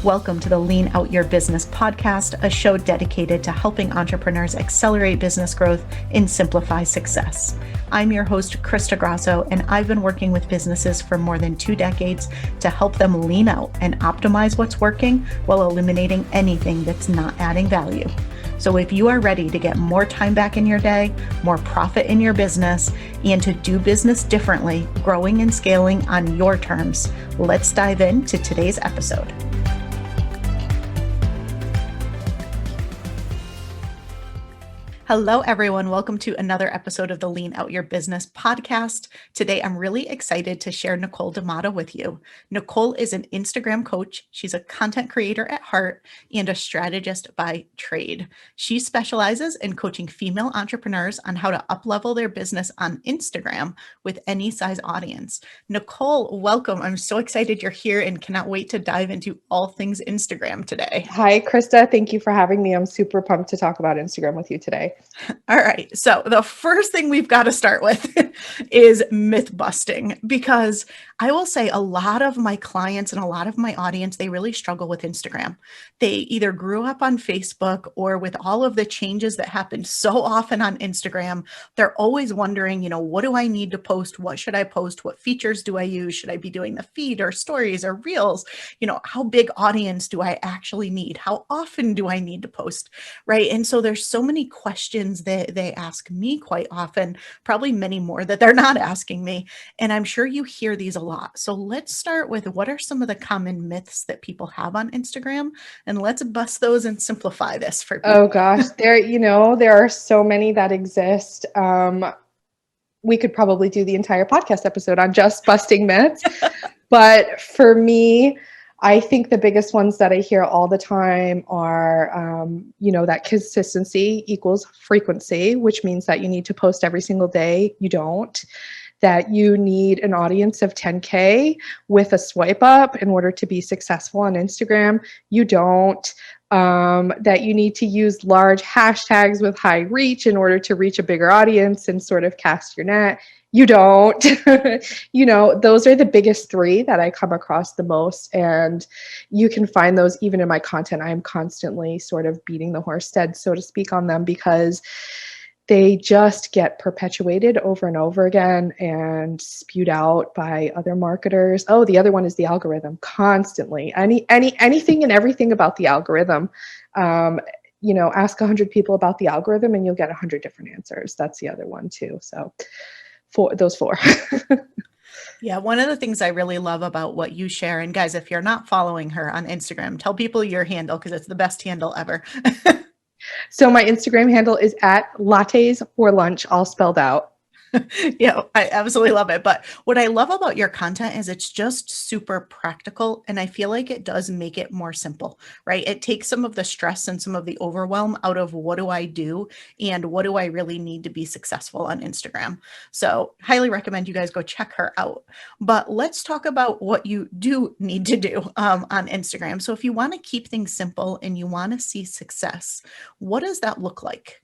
Welcome to the Lean Out Your Business podcast, a show dedicated to helping entrepreneurs accelerate business growth and simplify success. I'm your host, Krista Grasso, and I've been working with businesses for more than 2 decades to help them lean out and optimize what's working while eliminating anything that's not adding value. So if you are ready to get more time back in your day, more profit in your business, and to do business differently, growing and scaling on your terms, let's dive into today's episode. Hello, everyone. Welcome to another episode of the Lean Out Your Business podcast. Today, I'm really excited to share Nicole Doumato with you. Nicole is an Instagram coach. She's a content creator at heart and a strategist by trade. She specializes in coaching female entrepreneurs on how to up-level their business on Instagram with any size audience. Nicole, welcome. I'm so excited you're here and cannot wait to dive into all things Instagram today. Hi, Krista. Thank you for having me. I'm super pumped to talk about Instagram with you today. All right. So the first thing we've got to start with is myth busting, because I will say a lot of my clients and a lot of my audience, they really struggle with Instagram. They either grew up on Facebook, or with all of the changes that happen so often on Instagram, they're always wondering, what do I need to post? What should I post? What features do I use? Should I be doing the feed or stories or reels? How big audience do I actually need? How often do I need to post? Right. And so there's so many questions that they ask me quite often, probably many more that they're not asking me. And I'm sure you hear these a lot. So let's start with, what are some of the common myths that people have on Instagram? And let's bust those and simplify this for people. Oh gosh, there are so many that exist. We could probably do the entire podcast episode on just busting myths. But for me, I think the biggest ones that I hear all the time are, that consistency equals frequency, which means that you need to post every single day. You don't. That you need an audience of 10K with a swipe up in order to be successful on Instagram. You don't. That you need to use large hashtags with high reach in order to reach a bigger audience and sort of cast your net. You don't. Those are the biggest 3 that I come across the most. And you can find those even in my content. I'm constantly sort of beating the horse dead, so to speak, on them, because they just get perpetuated over and over again and spewed out by other marketers. Oh, the other one is the algorithm. Constantly. Anything and everything about the algorithm. Ask 100 people about the algorithm and you'll get 100 different answers. That's the other one too. So those 4. Yeah, one of the things I really love about what you share, and guys, if you're not following her on Instagram, tell people your handle, because it's the best handle ever. So my Instagram handle is @lattes for lunch, all spelled out. Yeah, I absolutely love it. But what I love about your content is it's just super practical. And I feel like it does make it more simple, right? It takes some of the stress and some of the overwhelm out of, what do I do and what do I really need to be successful on Instagram? So highly recommend you guys go check her out. But let's talk about what you do need to do on Instagram. So if you want to keep things simple and you want to see success, what does that look like?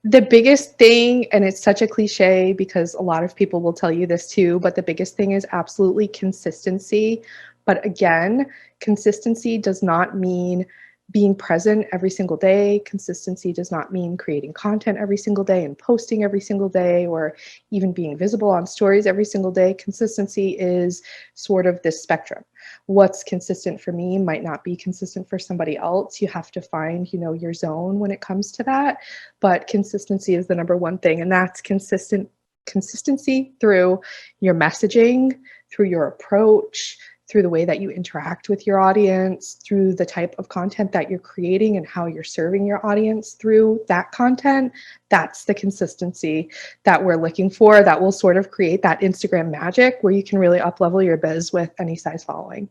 The biggest thing, and it's such a cliche because a lot of people will tell you this too, but the biggest thing is absolutely consistency. But again, consistency does not mean being present every single day. Consistency does not mean creating content every single day and posting every single day, or even being visible on stories every single day. Consistency is sort of this spectrum. What's consistent for me might not be consistent for somebody else. You have to find, your zone when it comes to that. But consistency is the number one thing, and that's consistency through your messaging, through your approach, through the way that you interact with your audience, through the type of content that you're creating and how you're serving your audience through that content. That's the consistency that we're looking for, that will sort of create that Instagram magic where you can really up-level your biz with any size following.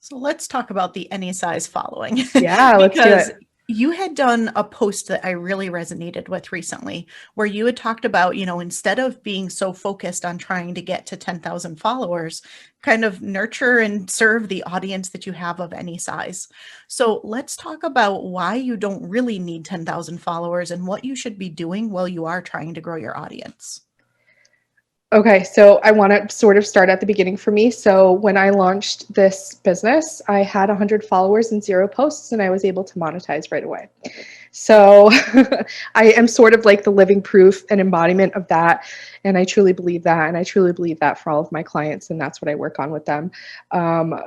So let's talk about the any size following. Yeah, let's do it. You had done a post that I really resonated with recently, where you had talked about, instead of being so focused on trying to get to 10,000 followers, kind of nurture and serve the audience that you have of any size. So let's talk about why you don't really need 10,000 followers and what you should be doing while you are trying to grow your audience. Okay, so I want to sort of start at the beginning for me. So when I launched this business, I had 100 followers and 0 posts, and I was able to monetize right away. So I am sort of like the living proof and embodiment of that. And I truly believe that. And I truly believe that for all of my clients. And that's what I work on with them. Um,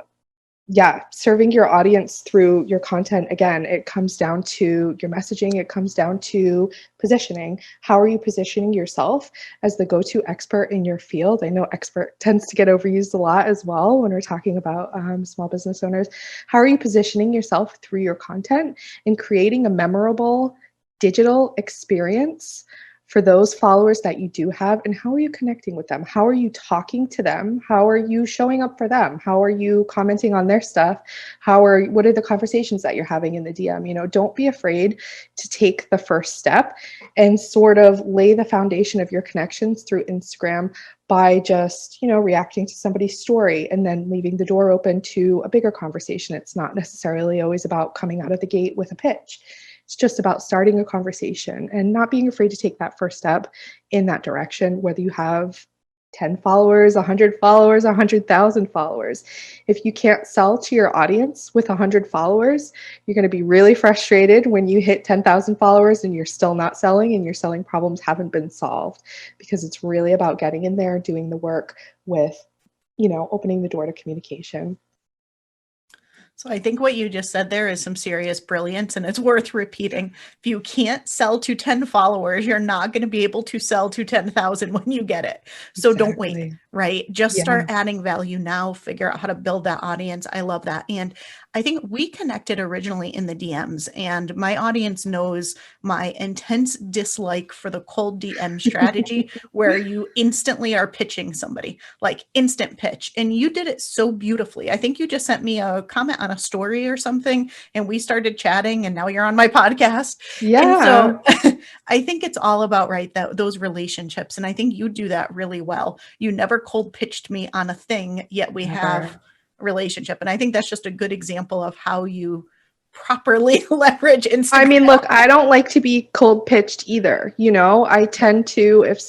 yeah, serving your audience through your content, again, it comes down to your messaging, it comes down to positioning. How are you positioning yourself as the go-to expert in your field? I know expert tends to get overused a lot as well when we're talking about small business owners. How are you positioning yourself through your content and creating a memorable digital experience for those followers that you do have? And how are you connecting with them? How are you talking to them? How are you showing up for them? How are you commenting on their stuff? What are the conversations that you're having in the DM? You know, don't be afraid to take the first step and sort of lay the foundation of your connections through Instagram by just, you know, reacting to somebody's story and then leaving the door open to a bigger conversation. It's not necessarily always about coming out of the gate with a pitch. It's just about starting a conversation and not being afraid to take that first step in that direction, whether you have 10 followers, 100 followers, 100,000 followers. If you can't sell to your audience with 100 followers, you're going to be really frustrated when you hit 10,000 followers and you're still not selling and your selling problems haven't been solved, because it's really about getting in there, doing the work with, you know, opening the door to communication. So I think what you just said there is some serious brilliance, and it's worth repeating. If you can't sell to 10 followers, you're not going to be able to sell to 10,000 when you get it. So don't wait, Exactly. right? Just Yeah. start adding value now, figure out how to build that audience. I love that. And I think we connected originally in the DMs, and my audience knows my intense dislike for the cold DM strategy where you instantly are pitching somebody, like instant pitch. And you did it so beautifully. I think you just sent me a comment on a story or something, and we started chatting, and now you're on my podcast. And Yeah. so I think it's all about, right, those relationships. And I think you do that really well. You never cold pitched me on a thing, yet we have Never. a relationship. And I think that's just a good example of how you properly leverage I Instagram. mean, look, I don't like to be cold pitched either. You know, I tend to, if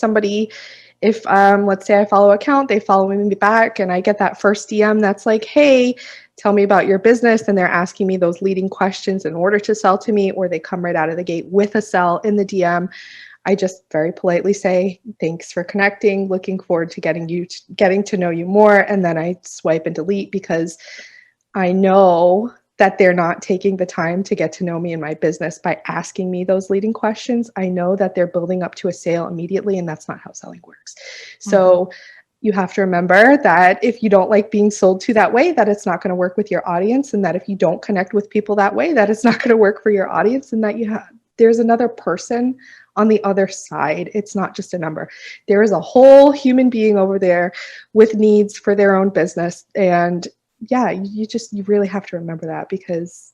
let's say I follow an account, they follow me back, and I get that first DM that's like, hey, tell me about your business, and they're asking me those leading questions in order to sell to me, or they come right out of the gate with a sell in the DM. I just very politely say, thanks for connecting, looking forward to getting to know you more, and then I swipe and delete, because I know that they're not taking the time to get to know me and my business by asking me those leading questions. I know that they're building up to a sale immediately, and that's not how selling works. Mhm. So you have to remember that if you don't like being sold to that way, that it's not going to work with your audience, and that if you don't connect with people that way, that it's not going to work for your audience, and that there's another person on the other side. It's not just a number. There is a whole human being over there with needs for their own business. And yeah, you really have to remember that, because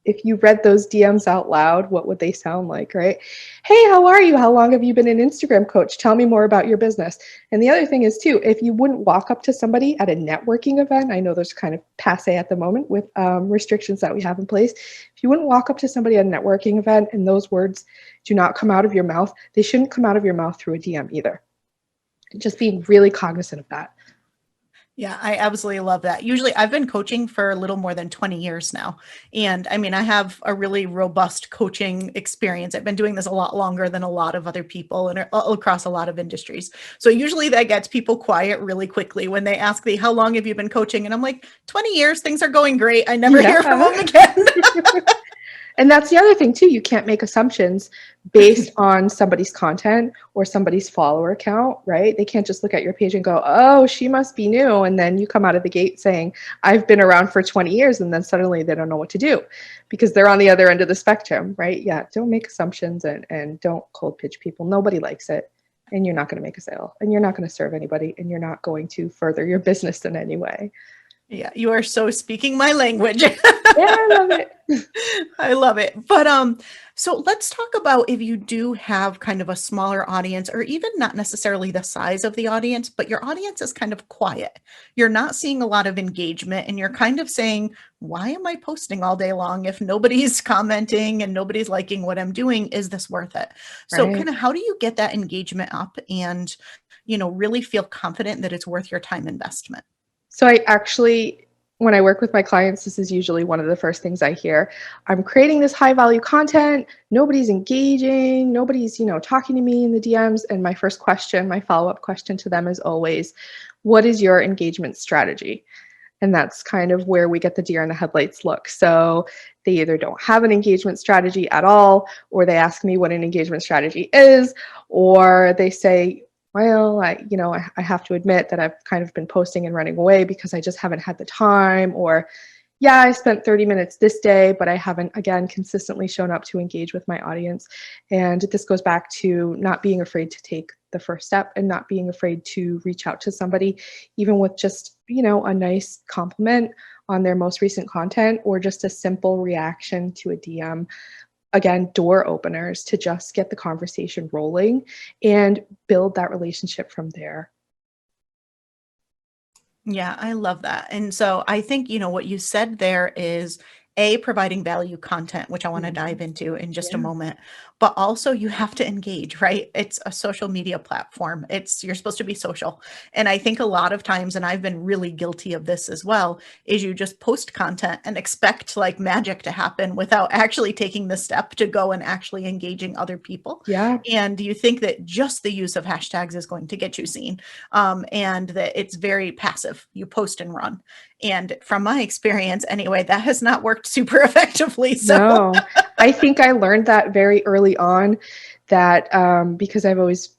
if you read those DMs out loud, what would they sound like, right? Hey, how are you? How long have you been an Instagram coach? Tell me more about your business. And the other thing is too, if you wouldn't walk up to somebody at a networking event, I know there's kind of passe at the moment with restrictions that we have in place. If you wouldn't walk up to somebody at a networking event and those words do not come out of your mouth, they shouldn't come out of your mouth through a DM either. Just being really cognizant of that. Yeah, I absolutely love that. Usually, I've been coaching for a little more than 20 years now. And I mean, I have a really robust coaching experience. I've been doing this a lot longer than a lot of other people and across a lot of industries. So usually that gets people quiet really quickly when they ask me, how long have you been coaching? And I'm like, 20 years, things are going great. I never hear from Yeah. them again. And that's the other thing too. You can't make assumptions based on somebody's content or somebody's follower count, right? They can't just look at your page and go, oh, she must be new. And then you come out of the gate saying, I've been around for 20 years. And then suddenly they don't know what to do because they're on the other end of the spectrum, right? Yeah. Don't make assumptions and don't cold pitch people. Nobody likes it. And you're not going to make a sale, and you're not going to serve anybody, and you're not going to further your business in any way. Yeah, you are so speaking my language. Yeah, I love it. I love it. But so let's talk about if you do have kind of a smaller audience, or even not necessarily the size of the audience, but your audience is kind of quiet. You're not seeing a lot of engagement, and you're kind of saying, why am I posting all day long if nobody's commenting and nobody's liking what I'm doing? Is this worth it? So Right. kind of how do you get that engagement up and really feel confident that it's worth your time investment? So I actually, when I work with my clients, this is usually one of the first things I hear. I'm creating this high value content. Nobody's engaging. Nobody's, talking to me in the DMs. And my first question, my follow-up question to them is always, what is your engagement strategy? And that's kind of where we get the deer in the headlights look. So they either don't have an engagement strategy at all, or they ask me what an engagement strategy is, or they say, well, I have to admit that I've kind of been posting and running away because I just haven't had the time, or yeah, I spent 30 minutes this day, but I haven't, again, consistently shown up to engage with my audience. And this goes back to not being afraid to take the first step and not being afraid to reach out to somebody, even with just, a nice compliment on their most recent content or just a simple reaction to a DM. Again, door openers to just get the conversation rolling and build that relationship from there. Yeah, I love that. And so I think, what you said there is providing value content, which I want to Mhm. dive into in just a Yeah. moment, but also you have to engage, right? It's a social media platform. You're supposed to be social. And I think a lot of times, and I've been really guilty of this as well, is you just post content and expect like magic to happen without actually taking the step to go and actually engaging other people. Yeah. And you think that just the use of hashtags is going to get you seen, and that it's very passive. You post and run. And from my experience, anyway, that has not worked super effectively. So, No, I think I learned that very early on that because I've always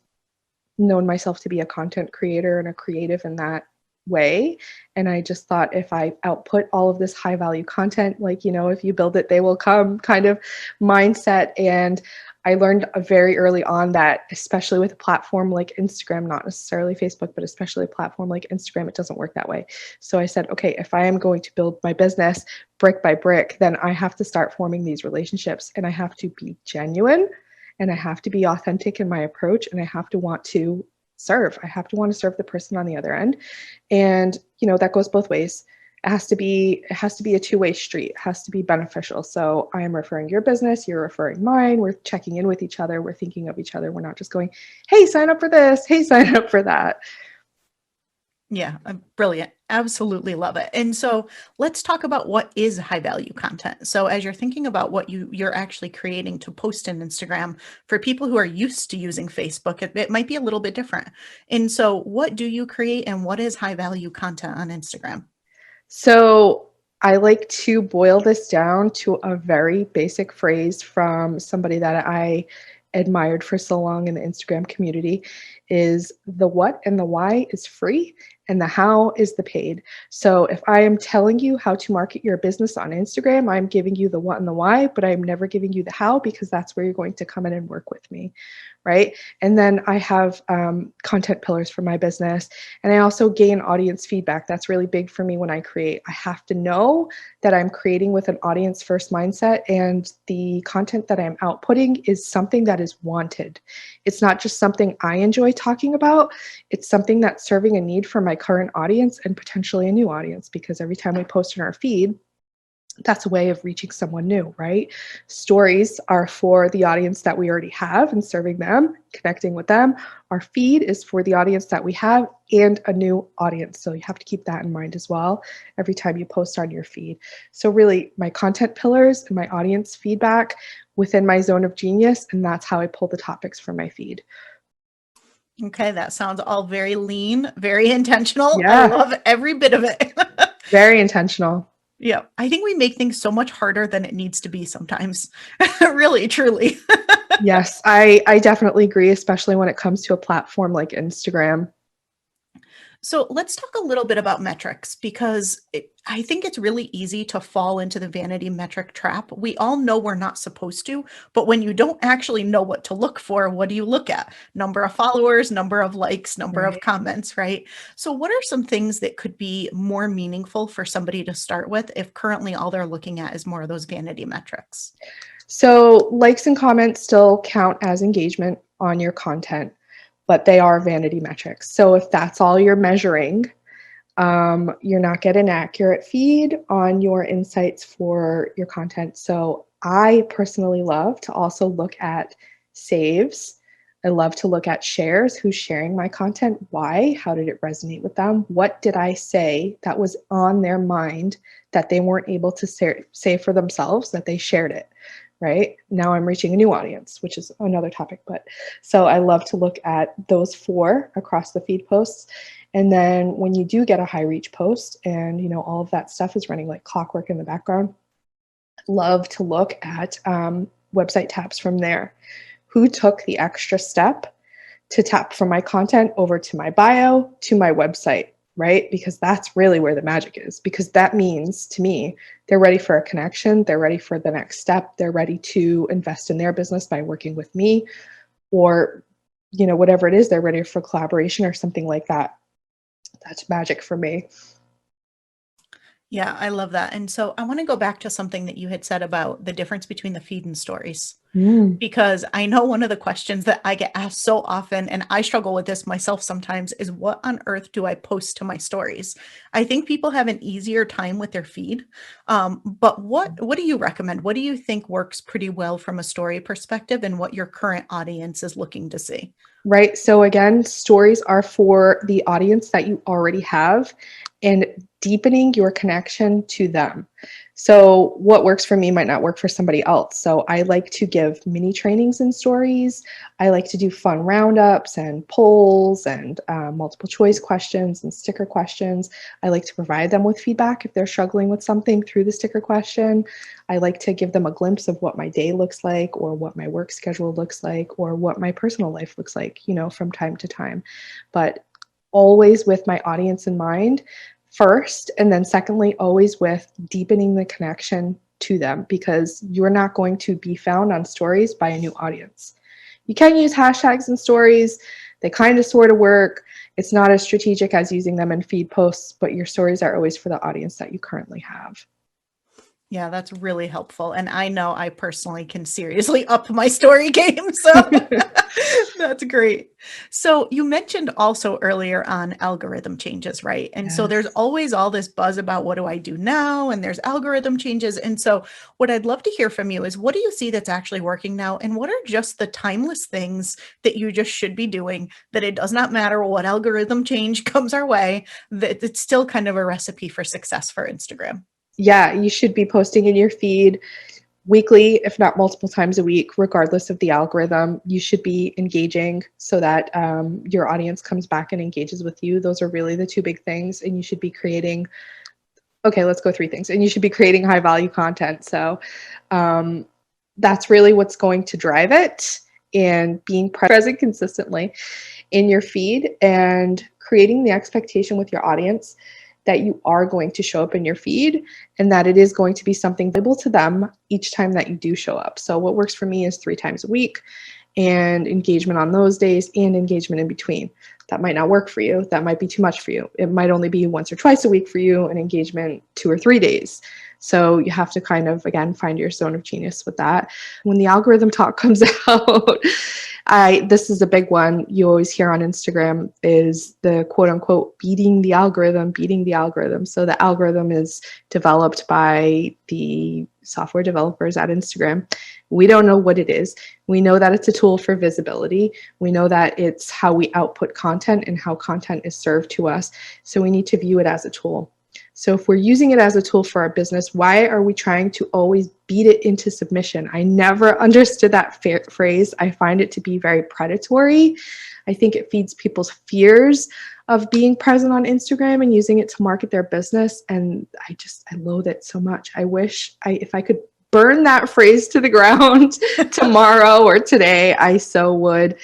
known myself to be a content creator and a creative in that way. And I just thought if I output all of this high value content, like, if you build it, they will come kind of mindset. And I learned very early on that, especially with a platform like Instagram, not necessarily Facebook, but especially a platform like Instagram, it doesn't work that way. So I said, okay, if I am going to build my business brick by brick, then I have to start forming these relationships and I have to be genuine and I have to be authentic in my approach and I have to want to serve. I have to want to serve the person on the other end. And, that goes both ways. It has to be a two-way street. It has to be beneficial. So I am referring your business, you're referring mine, we're checking in with each other, we're thinking of each other. We're not just going, hey, sign up for this, hey, sign up for that. yeah, brilliant. Absolutely love it. And so let's talk about what is high value content. So as you're thinking about what you're actually creating to post in Instagram, for people who are used to using Facebook, it might be a little bit different. And so what do you create and what is high value content on Instagram? So I like to boil this down to a very basic phrase from somebody that I admired for so long in the Instagram community is the what and the why is free and the how is the paid. So if I am telling you how to market your business on Instagram, I'm giving you the what and the why, but I'm never giving you the how because that's where you're going to come in and work with me, right? And then I have content pillars for my business. And I also gain audience feedback. That's really big for me when I create. I have to know that I'm creating with an audience first mindset and the content that I'm outputting is something that is wanted. It's not just something I enjoy talking about. It's something that's serving a need for my current audience and potentially a new audience because every time we post in our feed, that's a way of reaching someone new, right? Stories are for the audience that we already have and serving them, connecting with them. Our feed is for the audience that we have and a new audience. So you have to keep that in mind as well every time you post on your feed. So really my content pillars and my audience feedback within my zone of genius, and that's how I pull the topics from my feed. Okay, that sounds all very lean, very intentional. I Yeah, love every bit of it. very intentional. Yeah, I think we make things so much harder than it needs to be sometimes. Really, truly. Yes, I definitely agree, especially when it comes to a platform like Instagram. So let's talk a little bit about metrics because I think it's really easy to fall into the vanity metric trap. We all know we're not supposed to, but when you don't actually know what to look for, what do you look at? Number of followers, number of likes, number of Right. comments, right? So, what are some things that could be more meaningful for somebody to start with if currently all they're looking at is more of those vanity metrics? So likes and comments still count as engagement on your content, but they are vanity metrics. So if that's all you're measuring, you're not getting an accurate feed on your insights for your content. So I personally love to also look at saves, I love to look at shares, who's sharing my content, why, how did it resonate with them, what did I say that was on their mind that they weren't able to say for themselves, that they shared it, right? Now I'm reaching a new audience, which is another topic. But so I love to look at those 4 across the feed posts. And then when you do get a high reach post and, you know, all of that stuff is running like clockwork in the background, love to look at website taps from there. Who took the extra step to tap from my content over to my bio, to my website, right? Because that's really where the magic is, because that means to me, they're ready for a connection. They're ready for the next step. They're ready to invest in their business by working with me, or, you know, whatever it is, they're ready for collaboration or something like that. That's magic for me. Yeah, I love that. And so I want to go back to something that you had said about the difference between the feed and stories, Mm. because I know one of the questions that I get asked so often, and I struggle with this myself sometimes, is what on earth do I post to my stories? I think people have an easier time with their feed. But what do you recommend? What do you think works pretty well from a story perspective and what your current audience is looking to see? Right. So again, stories are for the audience that you already have and deepening your connection to them. So what works for me might not work for somebody else. So I like to give mini trainings and stories. I like to do fun roundups and polls and multiple choice questions and sticker questions. I like to provide them with feedback if they're struggling with something through the sticker question. I like to give them a glimpse of what my day looks like, or what my work schedule looks like, or what my personal life looks like, you know, from time to time. But always with my audience in mind first, and then secondly, always with deepening the connection to them, because you're not going to be found on stories by a new audience. You can use hashtags in stories. They kind of sort of work. It's not as strategic as using them in feed posts, but your stories are always for the audience that you currently have. Yeah, that's really helpful. And I know I personally can seriously up my story game. So that's great. So you mentioned also earlier on algorithm changes, right? And so there's Yes. always all this buzz about what do I do now? And there's algorithm changes. And so what I'd love to hear from you is what do you see that's actually working now? And what are just the timeless things that you just should be doing, that it does not matter what algorithm change comes our way, that it's still kind of a recipe for success for Instagram? Yeah, you should be posting in your feed weekly, if not multiple times a week, regardless of the algorithm. You should be engaging so that your audience comes back and engages with you. Those are really the 2 big things. And you should be creating, okay, let's go 3 things. And you should be creating high value content. So that's really what's going to drive it, and being present consistently in your feed and creating the expectation with your audience that you are going to show up in your feed and that it is going to be something visible to them each time that you do show up. So what works for me is 3 times a week, and engagement on those days and engagement in between. That might not work for you. That might be too much for you. It might only be once or twice a week for you, and engagement 2 or 3 days. So you have to kind of, again, find your zone of genius with that. When the algorithm talk comes out, this is a big one you always hear on Instagram, is the quote unquote beating the algorithm, beating the algorithm. So the algorithm is developed by the software developers at Instagram. We don't know what it is. We know that it's a tool for visibility. We know that it's how we output content and how content is served to us. So we need to view it as a tool. So if we're using it as a tool for our business, why are we trying to always beat it into submission? I never understood that phrase. I find it to be very predatory. I think it feeds people's fears of being present on Instagram and using it to market their business. And I loathe it so much. I wish if I could burn that phrase to the ground tomorrow or today, I so would.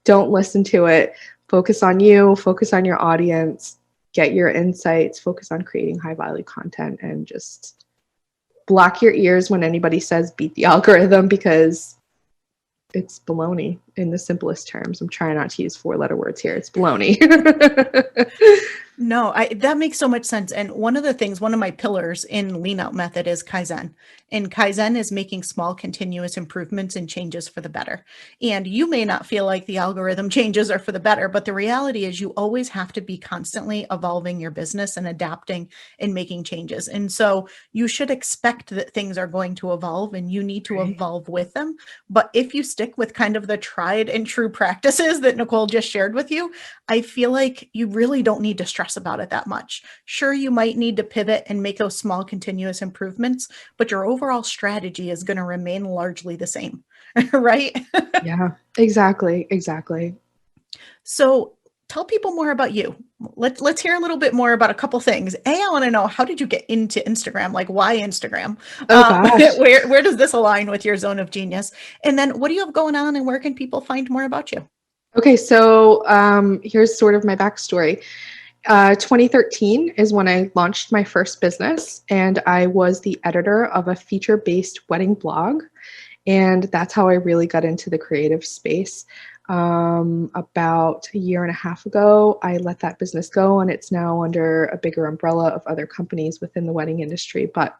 Don't listen to it. Focus on you, focus on your audience, get your insights, focus on creating high value content, and just block your ears when anybody says beat the algorithm, because it's baloney in the simplest terms. I'm trying not to use 4-letter words here. It's baloney. No, that makes so much sense. And one of the things, one of my pillars in Lean Out Method is Kaizen. And Kaizen is making small continuous improvements and changes for the better. And you may not feel like the algorithm changes are for the better, but the reality is you always have to be constantly evolving your business and adapting and making changes. And so you should expect that things are going to evolve and you need to Right. evolve with them. But if you stick with kind of the tried and true practices that Nicole just shared with you, I feel like you really don't need to stress about it that much. Sure, you might need to pivot and make those small continuous improvements, but your overall strategy is going to remain largely the same, right? Yeah, exactly. Exactly. So tell people more about you. Let's hear a little bit more about a couple things. I want to know, how did you get into Instagram? Like, why Instagram? Oh gosh. Where does this align with your zone of genius? And then what do you have going on, and where can people find more about you? Okay, so here's sort of my backstory. 2013 is when I launched my first business, and I was the editor of a feature-based wedding blog. And that's how I really got into the creative space. About a year and a half ago, I let that business go, and it's now under a bigger umbrella of other companies within the wedding industry. But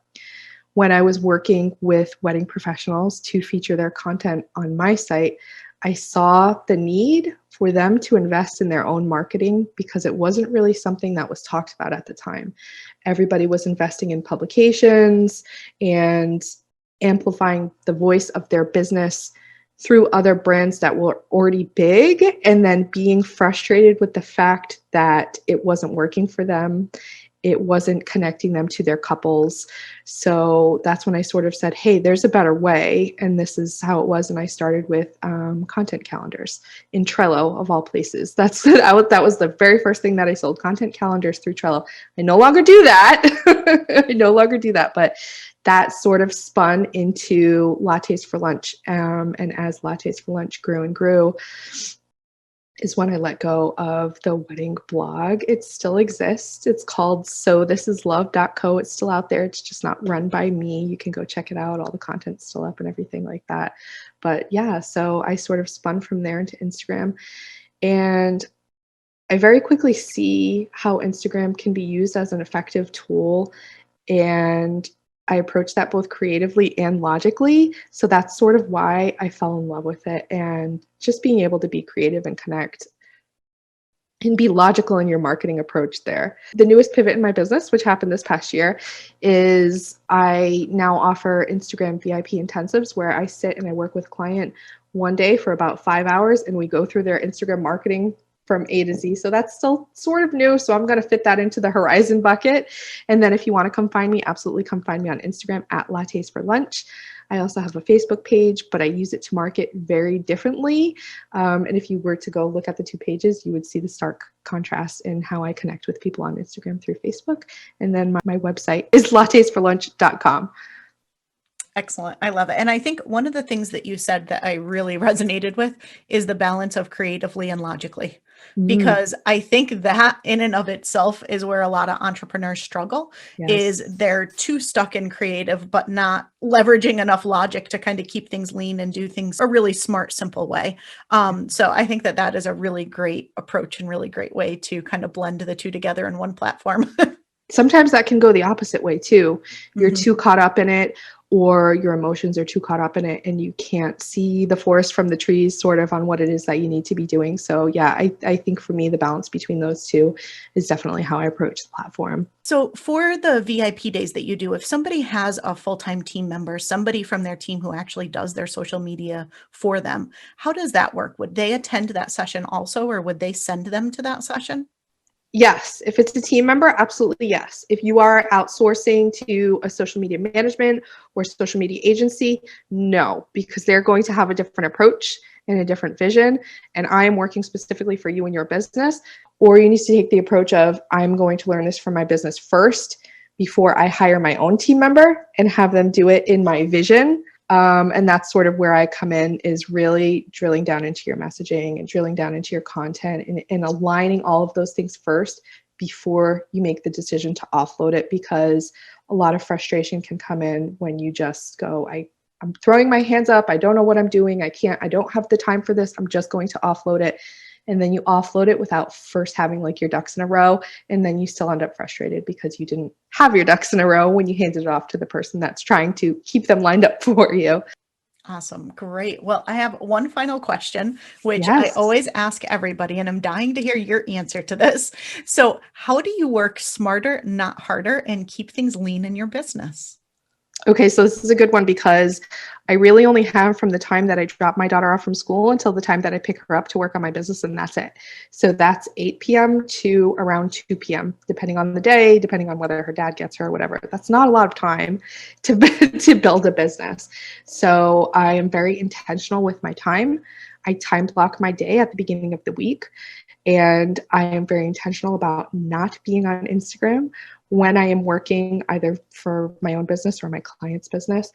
when I was working with wedding professionals to feature their content on my site, I saw the need for them to invest in their own marketing because it wasn't really something that was talked about at the time. Everybody was investing in publications and amplifying the voice of their business through other brands that were already big, and then being frustrated with the fact that it wasn't working for them. It wasn't connecting them to their couples. So that's when I sort of said, hey, there's a better way. And this is how it was. And I started with content calendars in Trello, of all places. That was the very first thing that I sold, content calendars through Trello. I no longer do that. I no longer do that. But that sort of spun into Lattes for Lunch. And as Lattes for Lunch grew and grew, is when I let go of the wedding blog. It still exists. It's called sothislove.co. It's still out there. It's just not run by me. You can go check it out. All the content's still up and everything like that. But yeah, so I sort of spun from there into Instagram. And I very quickly see how Instagram can be used as an effective tool. And I approach that both creatively and logically. So that's sort of why I fell in love with it, and just being able to be creative and connect and be logical in your marketing approach there. The newest pivot in my business, which happened this past year, is I now offer Instagram VIP intensives where I sit and I work with a client one day for about 5 hours, and we go through their Instagram marketing from A to Z. So that's still sort of new. So I'm going to fit that into the horizon bucket. And then if you want to come find me, absolutely come find me on Instagram at Lattes for Lunch. I also have a Facebook page, but I use it to market very differently. And if you were to go look at the two pages, you would see the stark contrast in how I connect with people on Instagram through Facebook. And then my website is lattesforlunch.com. Excellent. I love it. And I think one of the things that you said that I really resonated with is the balance of creatively and logically. Mm, Because I think that in and of itself is where a lot of entrepreneurs struggle, is yes. they're too stuck in creative, but not leveraging enough logic to kind of keep things lean and do things a really smart, simple way. So I think that that is a really great approach and really great way to kind of blend the two together in one platform. Sometimes that can go the opposite way too. You're Mhm. too caught up in it, or your emotions are too caught up in it, and you can't see the forest from the trees sort of on what it is that you need to be doing. So yeah, I think for me, the balance between those two is definitely how I approach the platform. So for the VIP days that you do, if somebody has a full-time team member, somebody from their team who actually does their social media for them, how does that work? Would they attend that session also, or would they send them to that session? Yes, if it's a team member, absolutely yes. If you are outsourcing to a social media management or social media agency, no, because they're going to have a different approach and a different vision. And I am working specifically for you and your business. Or you need to take the approach of, I'm going to learn this for my business first before I hire my own team member and have them do it in my vision. And that's sort of where I come in, is really drilling down into your messaging and drilling down into your content, and aligning all of those things first before you make the decision to offload it, because a lot of frustration can come in when you just go, I'm throwing my hands up. I don't know what I'm doing. I don't have the time for this. I'm just going to offload it. and then you offload it without first having like your ducks in a row. And then you still end up frustrated because you didn't have your ducks in a row when you handed it off to the person that's trying to keep them lined up for you. Awesome. Great. Well, I have one final question, which I Yes. always ask everybody, and I'm dying to hear your answer to this. So, how do you work smarter, not harder, and keep things lean in your business? Okay, so this is a good one because I really only have from the time that I drop my daughter off from school until the time that I pick her up to work on my business, and that's it. So that's 8 p.m. to around 2 p.m., depending on the day, depending on whether her dad gets her or whatever. That's not a lot of time to, to build a business. So I am very intentional with my time. I time block my day at the beginning of the week. And I am very intentional about not being on Instagram when I am working either for my own business or my client's business.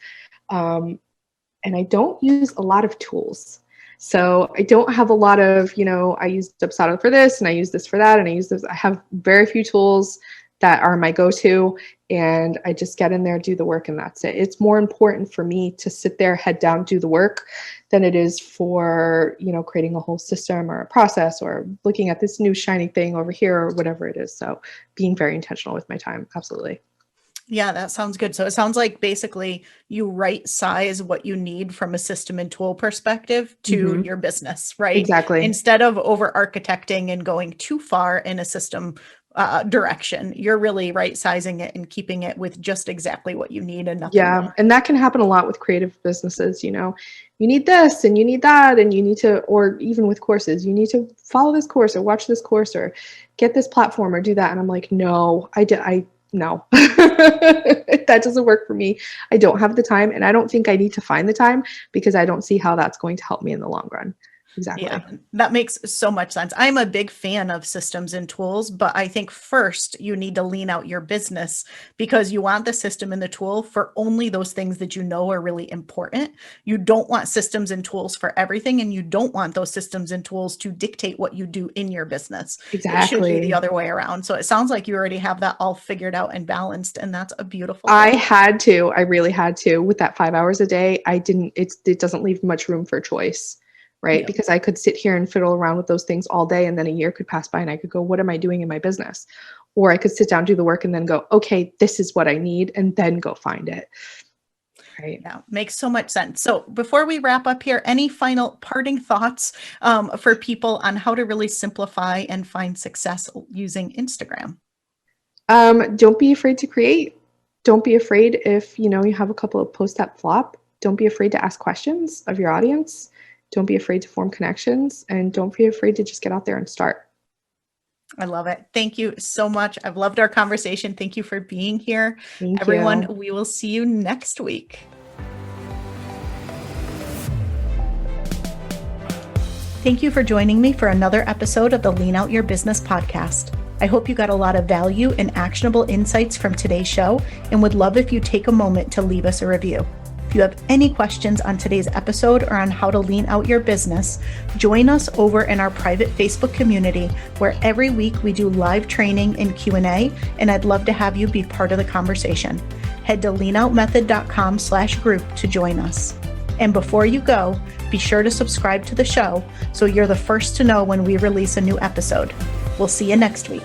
And I don't use a lot of tools. So I don't have a lot of, I use Doumato for this and I use this for that. And I use this. I have very few tools that are my go-to, and I just get in there, do the work, and that's it. It's more important for me to sit there, head down, do the work than it is for, creating a whole system or a process or looking at this new shiny thing over here or whatever it is. So being very intentional with my time. Absolutely. Yeah, that sounds good. So it sounds like basically you right size what you need from a system and tool perspective to your business, right? Exactly. Instead of over architecting and going too far in a system direction, you're really right sizing it and keeping it with just exactly what you need and nothing Yeah. more. And that can happen a lot with creative businesses. You need this and you need that, and you need to, or even with courses, you need to follow this course or watch this course or get this platform or do that. And I'm like, no, no, that doesn't work for me. I don't have the time, and I don't think I need to find the time because I don't see how that's going to help me in the long run. Exactly. Yeah, that makes so much sense. I'm a big fan of systems and tools, but I think first you need to lean out your business because you want the system and the tool for only those things that you know are really important. You don't want systems and tools for everything, and you don't want those systems and tools to dictate what you do in your business. It should be the Exactly. other way around. So it sounds like you already have that all figured out and balanced, and that's a beautiful I thing. had to, I really had to with that 5 hours a day. It doesn't leave much room for choice, right? Yeah. Because I could sit here and fiddle around with those things all day, and then a year could pass by and I could go, what am I doing in my business? Or I could sit down, do the work, and then go, okay, this is what I need, and then go find it. Right. Yeah, makes so much sense. So before we wrap up here, any final parting thoughts for people on how to really simplify and find success using Instagram? Don't be afraid to create. Don't be afraid if you have a couple of posts that flop. Don't be afraid to ask questions of your audience. Don't be afraid to form connections, and don't be afraid to just get out there and start. I love it. Thank you so much. I've loved our conversation. Thank you for being here. Thank Everyone, you. we will see you next week. Thank you for joining me for another episode of the Lean Out Your Business podcast. I hope you got a lot of value and actionable insights from today's show, and would love if you take a moment to leave us a review. If you have any questions on today's episode or on how to lean out your business, join us over in our private Facebook community, where every week we do live training and Q&A, and I'd love to have you be part of the conversation. Head to leanoutmethod.com/group to join us. And before you go, be sure to subscribe to the show so you're the first to know when we release a new episode. We'll see you next week.